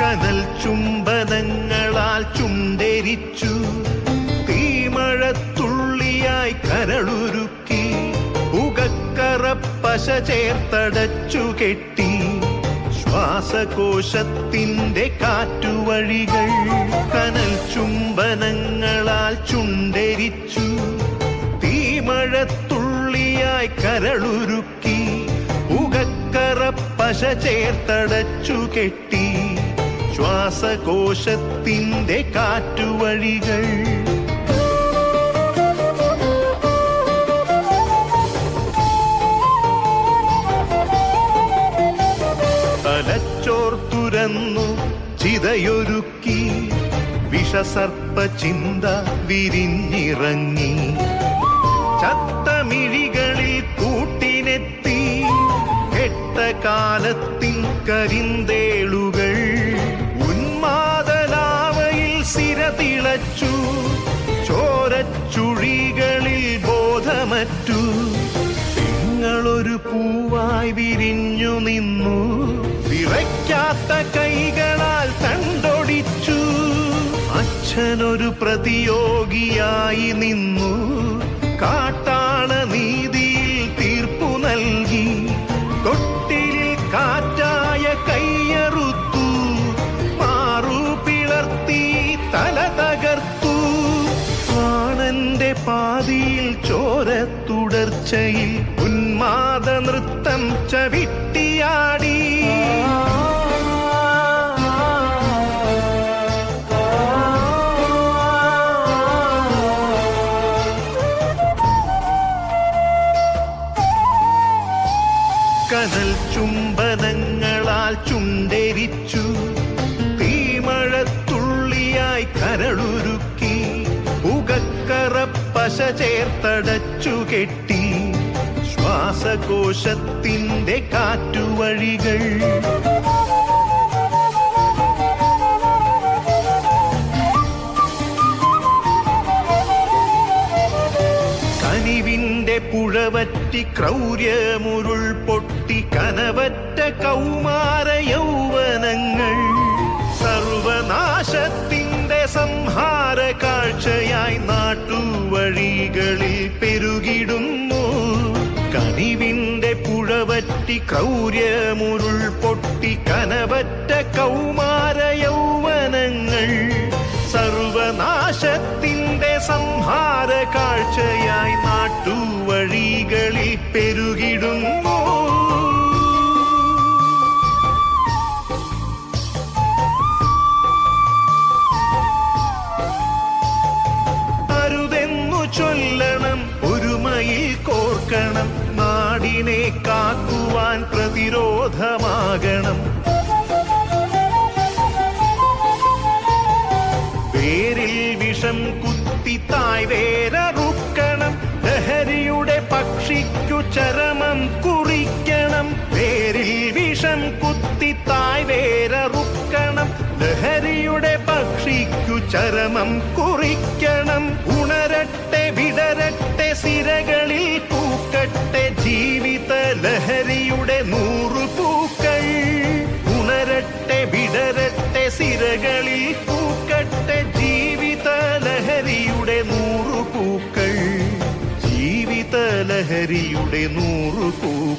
കനൽ ചുംബനങ്ങളാൽ ചുണ്ടെരിച്ചു, തീമഴത്തുള്ളിയായി കരളുരുക്കി, പുകക്കറപ്പശ ചേർത്തടച്ചു കെട്ടി, ശ്വാസകോശത്തിന്റെ കാറ്റുവഴികൾ. കനൽ ചുംബനങ്ങളാൽ ചുണ്ടെരിച്ചു, തീമഴത്തുള്ളിയായി കരളുരുക്കി, പുകക്കറപ്പശ ചേർത്തടച്ചു കെട്ടി, ശ്വാസകോശത്തിന്റെ കാറ്റുവഴികൾ. തലച്ചോർ തുരന്നു ചിതയൊരുക്കി, വിഷസർപ്പ ചിന്ത വിരിഞ്ഞിറങ്ങി, ചത്തമിഴികളിൽ കൂട്ടിനെത്തി, കെട്ട കാലത്തിൻ കരിന്തേളുകൾ. ഉന്മാദലാവയിൽ സിര തിളച്ചു, ചോരച്ചുഴികളിൽ ബോധമറ്റു, നിങ്ങളൊരു പൂവായി വിരിഞ്ഞു നിന്നു, വിറയ്ക്കാത്ത കൈകളാൽ തണ്ടൊടിച്ചു. അച്ഛനൊരു പ്രതിയോഗിയായി നിന്നു, കാട്ടാള നീതിയിൽ തീർപ്പു നൽകി, തൊട്ടിലിൽ കാറ്റായ കയ്യറുത്തു, മാറു പിളർത്തി തല തകർത്തു. പ്രാണന്റെ പാതിയിൽ ചോരത്തുടർച്ചയിൽ ഉന്മാദ നൃത്തം ചവിട്ടിയാടി. കനൽ ചുംബനങ്ങളാൽ ചുണ്ടെരിച്ചു, തീമഴത്തുള്ളിയായി കരളുരുക്കി, പുകക്കറപ്പശ ചേർത്തടച്ചു കെട്ടി, ശ്വാസകോശത്തിന്റെ കാറ്റുവഴികൾ. കനിവിന്റെ പുഴവറ്റി ക്രൗര്യമുരുൾ പൊട്ടി, കനവറ്റ കൗമാര യൗവനങ്ങൾ സർവനാശത്തിന്റെ സംഹാര കാഴ്ചയായി നാട്ടുവഴികളിൽ പെരുകിടുന്നു. കനിവിന്റെ പുഴവറ്റി ക്രൗര്യമുരുൾ പൊട്ടി, കനവറ്റ കൗമാര യൗവനങ്ങൾ സർവനാശത്തിന്റെ സംഹാര കാഴ്ചയായി നാട്ടുവഴികളിൽ പെരുകിടുന്നു. അരുതെന്നു ചൊല്ലണം, ഒരുമയിൽ കോർക്കണം, നാടിനെ കാക്കുവാൻ പ്രതിരോധമാകണം. വേരിൽ വിഷം കുത്തി തായ് വേരറുക്കണം, ലഹരിയുടെ പക്ഷിക്കു ചരമം കുറിക്കണം. വേരിൽ വിഷം കുത്തി തായ് വേരറുക്കണം, ലഹരിയുടെ പക്ഷിക്കു ചരമം കുറിക്കണം. ഉണരട്ടെ വിടരട്ടെ സിരകളിൽ പൂക്കട്ടെ, ജീവിത ലഹരിയുടെ 100 പൂക്കൾ. ഉണരട്ടെ വിടരട്ടെ സിരകളിൽ പൂക്കട്ടെ, ജീവിത ലഹരിയുടെ 100 പൂക്കൾ. ജീവിത ലഹരിയുടെ 100 പൂക്കൾ.